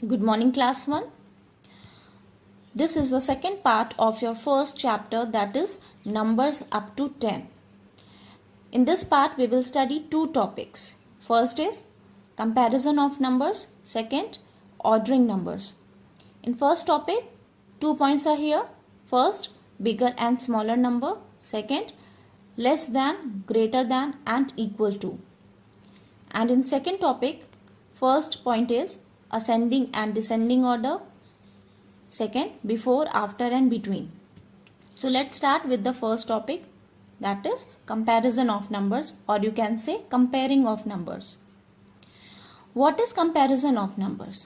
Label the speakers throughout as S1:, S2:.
S1: Good morning, class 1. This is the second part of your first chapter, that is numbers up to 10. In this part, we will study two topics. First is comparison of numbers. Second, ordering numbers. In first topic, 2 points are here. First, bigger and smaller number. Second, less than, greater than and equal to. And in second topic, first point is ascending and descending order. Second, before, after and between. So let's start with the first topic, that is comparison of numbers, or you can say comparing of numbers. What is comparison of numbers?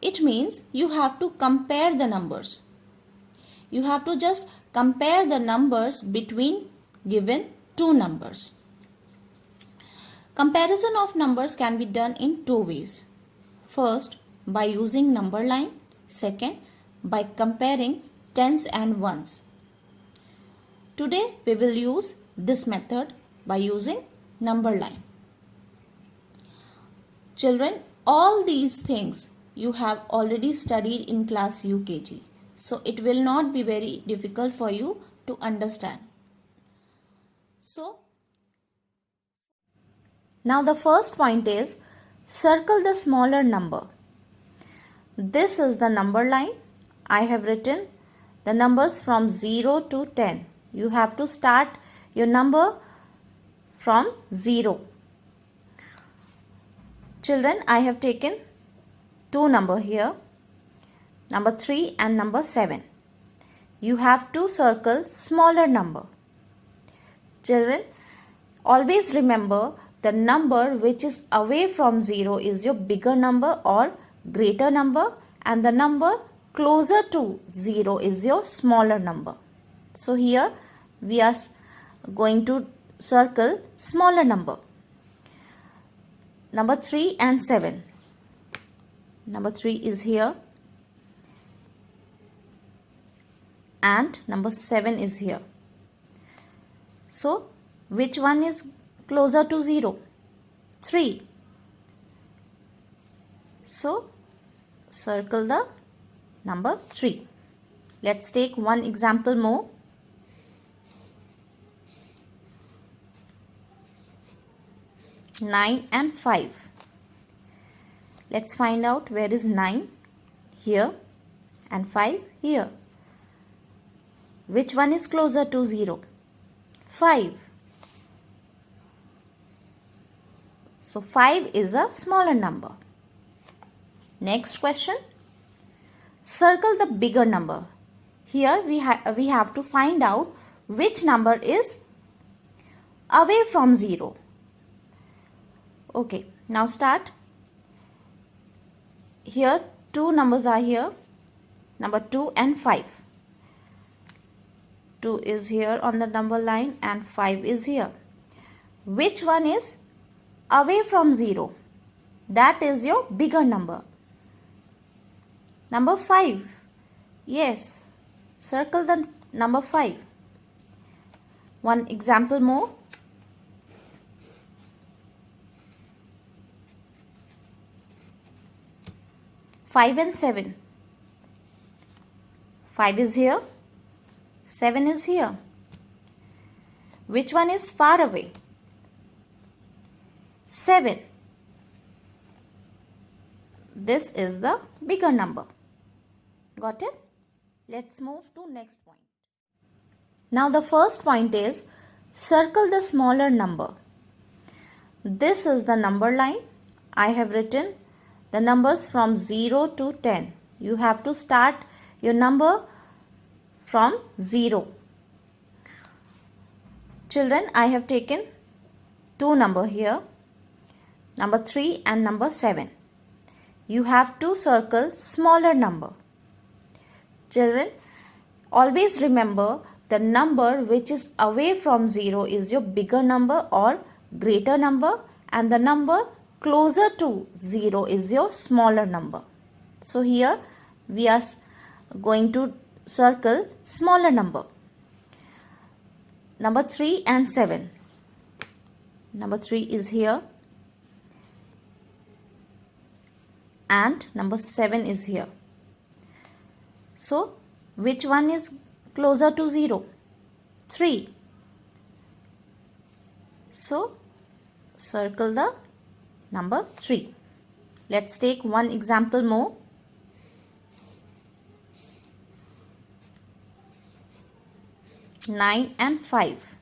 S1: It means you have to compare the numbers. You have to just compare the numbers between given two numbers. Comparison of numbers can be done in two ways. First, by using number line. Second, by comparing tens and ones. Today, we will use this method by using number line. Children, all these things you have already studied in class UKG. So, it will not be very difficult for you to understand. So, now the first point is circle the smaller number. This is the number line. I have written the numbers from 0 to 10. You have to start your number from 0. Children, I have taken two numbers here, number 3 and number 7. You have to circle smaller number. Children, always remember the number which is away from 0 is your bigger number or greater number, and the number closer to 0 is your smaller number. So here we are going to circle smaller number. Number 3 and 7. Number 3 is here and number 7 is here. So which one is closer to 0? 3. So circle the number 3. Let's take one example more. Nine and 5. Let's find out where is 9 here and 5 here. Which one is closer to 0? 5. So 5 is a smaller number. Next question. Circle the bigger number. Here we have to find out which number is away from 0. Okay, now start. Here two numbers are here, number 2 and 5. 2 is here on the number line and 5 is here. Which one is away from 0? That is your bigger number. Number 5. Yes, circle the number 5. One example more. Five and 7. 5 is here. 7 is here. Which one is far away? 7. This is the bigger number. Got it? Let's move to next point. Now the first point is circle the smaller number. This is the number line. I have written the numbers from 0 to 10. You have to start your number from 0. Children, I have taken two numbers here, number 3 and number 7. You have to circle smaller number. Children, always remember the number which is away from 0 is your bigger number or greater number, and the number closer to 0 is your smaller number. So here we are going to circle smaller number. Number 3 and 7. Number 3 is here and number 7 is here. So which one is closer to 0? 3. So circle the number 3. Let's take one example more. 9 and 5.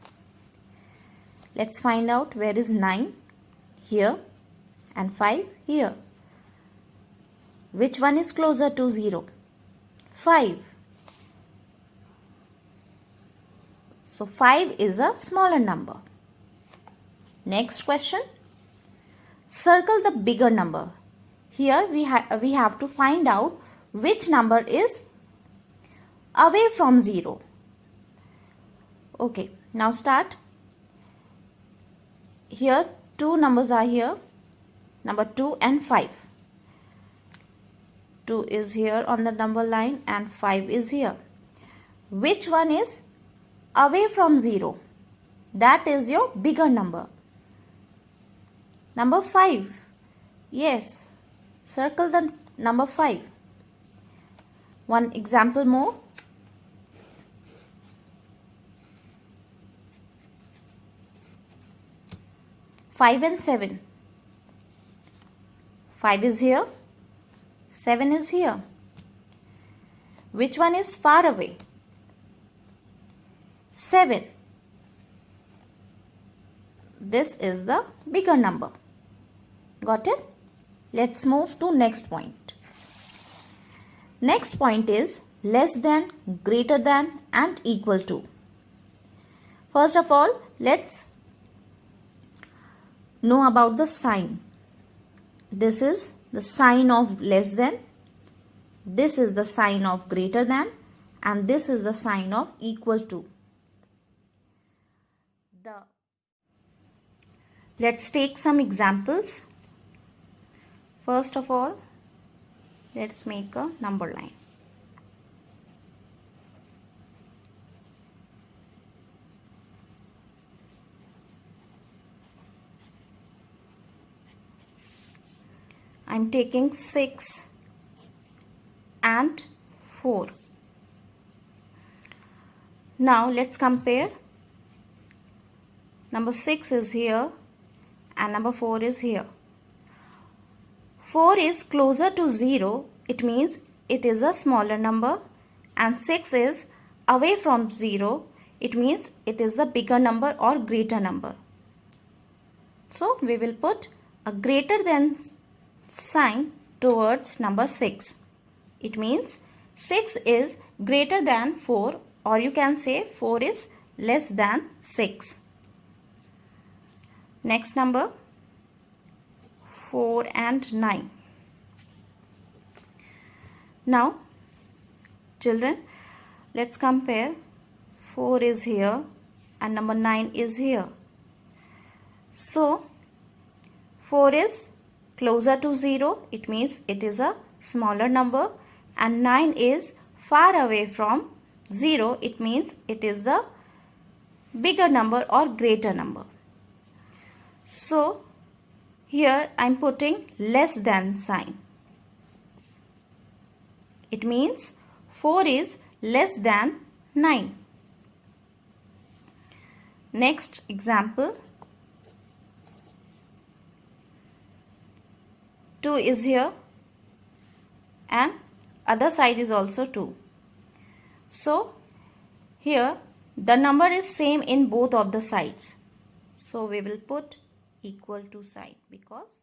S1: Let's find out where is 9. Here and 5 here. Which one is closer to 0? 5. So 5 is a smaller number. Next question. Circle the bigger number. Here we have to find out which number is away from 0. Okay, now start. Here two numbers are here, number 2 and 5. 2 is here on the number line and 5 is here. Which one is away from 0? That is your bigger number. Number 5. Yes, circle the number 5. One example more. 5 and 7. 5 is here, 7 is here. Which one is far away? 7. This is the bigger number. Got it? Let's move to next point. Next point is less than, greater than and equal to. First of all, let's know about the sign. This is the sign of less than, this is the sign of greater than, and this is the sign of equal to. Let's take some examples. First of all, let's make a number line. I'm taking 6 and 4. Now let's compare. Number 6 is here and number 4 is here. 4 is closer to 0, it means it is a smaller number, and 6 is away from 0, it means it is the bigger number or greater number. So we will put a greater than sign towards number 6. It means 6 is greater than 4, or you can say 4 is less than 6. Next number 4 and 9. Now children, let's compare. 4 is here and number 9 is here. So 4 is closer to 0, it means it is a smaller number, and 9 is far away from 0, it means it is the bigger number or greater number. So here I am putting less than sign. It means 4 is less than 9. Next example. 2 is here and other side is also 2. So here the number is same in both of the sides. So we will put equal to sign because.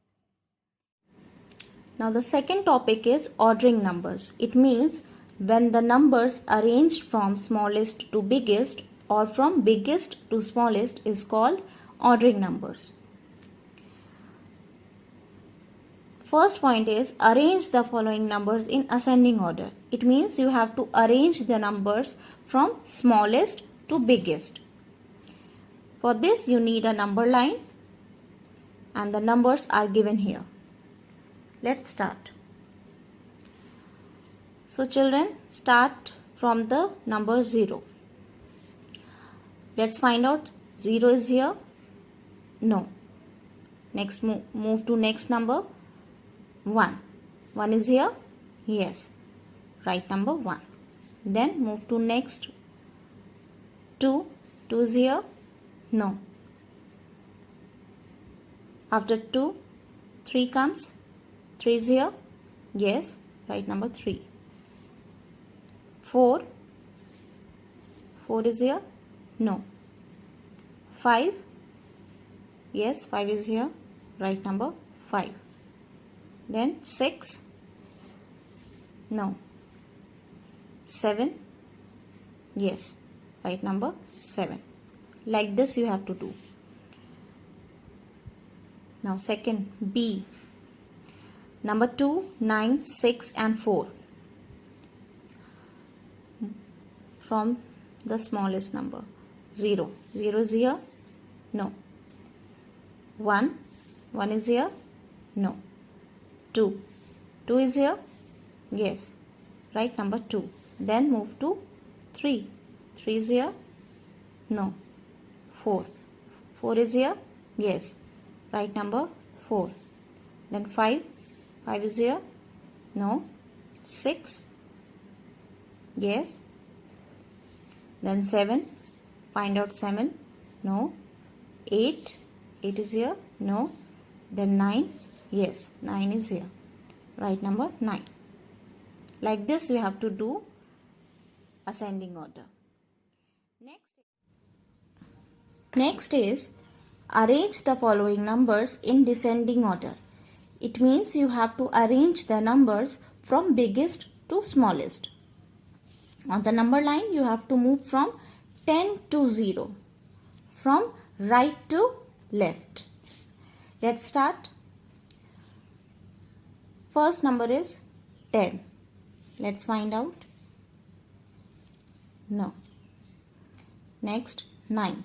S1: Now the second topic is ordering numbers. It means when the numbers arranged from smallest to biggest or from biggest to smallest is called ordering numbers. First point is arrange the following numbers in ascending order. It means you have to arrange the numbers from smallest to biggest. For this you need a number line and the numbers are given here. Let's start. So children, start from the number 0. Let's find out 0 is here. No. Next move to next number 1. 1 is here? Yes. Write number 1. Then move to next. 2. 2 is here? No. After 2, 3 comes. 3 is here? Yes. Write number 3. 4. 4 is here? No. 5. Yes, 5 is here. Write number 5. Then 6. No. 7. Yes. Write number 7. Like this you have to do. Now second, B. Number 2, 9, 6 and 4. From the smallest number. 0. 0 is here? No. 1. 1 is here? No. 2. 2 is here? Yes. Write number 2. Then move to 3. 3 is here? No. 4. 4 is here? Yes. Write number 4. Then 5. 5 is here? No. 6. Yes. Then 7. Find out 7. No. 8. 8 is here? No. Then 9. Yes. 9 is here. Write number 9. Like this you have to do ascending order. Next is arrange the following numbers in descending order. It means you have to arrange the numbers from biggest to smallest. On the number line you have to move from 10 to 0. From right to left. Let's start. First number is 10. Let's find out. No. Next 9.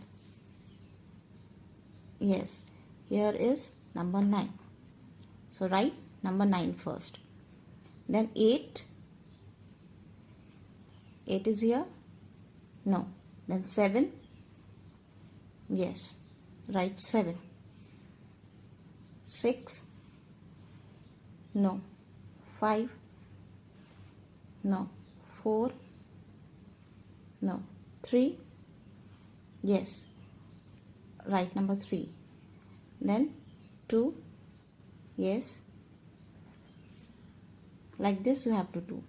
S1: Yes, here is number 9. So write number 9 first. Then 8. 8 is here? No. Then 7. Yes, write 7. 6. No. 5. No. 4. No. 3. Yes. Write number 3. Then 2. Yes. Like this you have to do.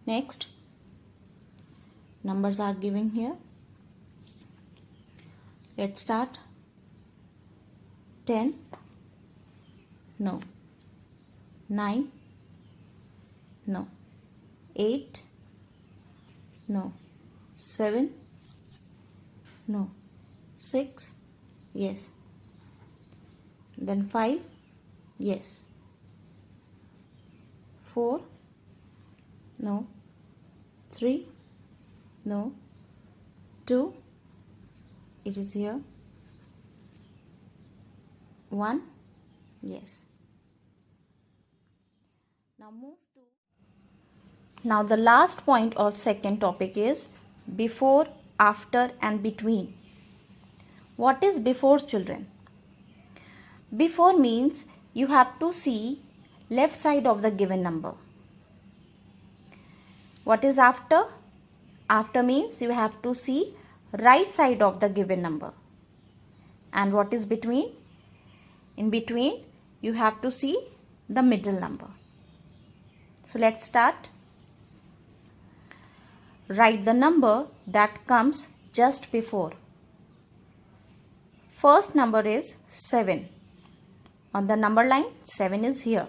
S1: Next. Numbers are given here. Let's start. 10. No. 9. No. 8. No. 7. No. 6. Yes. Then 5. Yes. 4. No. 3. No. 2. It is here. 1. Yes. Now the last point of second topic is before, after and between. What is before, children? Before means you have to see left side of the given number. What is after? After means you have to see right side of the given number. And what is between? In between you have to see the middle number. So let's start. Write the number that comes just before. First number is 7. On the number line 7 is here.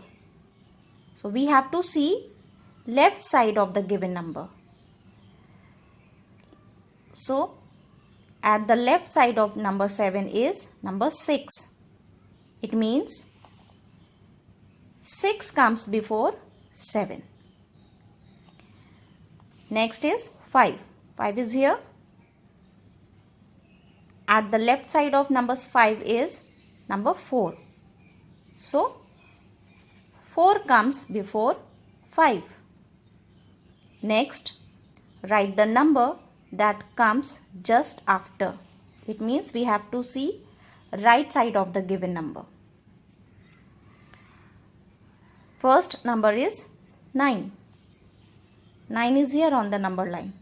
S1: So we have to see left side of the given number. So at the left side of number 7 is number 6. It means 6 comes before 7. Next is 5. 5 is here. At the left side of numbers 5 is number 4. So 4 comes before 5. Next, write the number that comes just after. It means we have to see right side of the given number. First number is 9. 9 is here on the number line.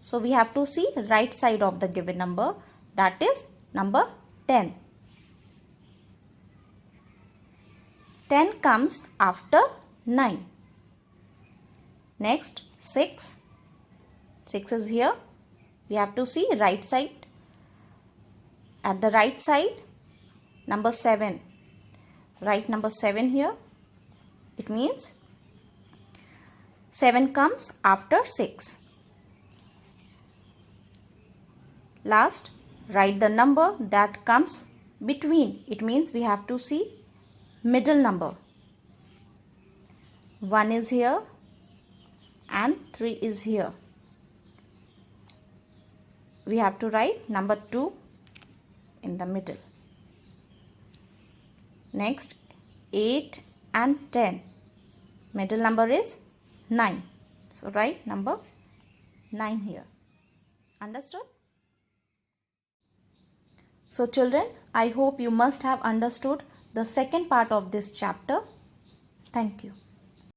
S1: So we have to see right side of the given number, that is number 10. 10 comes after 9. Next 6. 6 is here. We have to see right side. At the right side, number 7. Write number 7 here. It means 7 comes after 6. Last, write the number that comes between. It means we have to see middle number. 1 is here and 3 is here. We have to write number 2 in the middle. Next, 8 and 10. Middle number is 9. So write number 9 here. Understood? So children, I hope you must have understood the second part of this chapter. Thank you.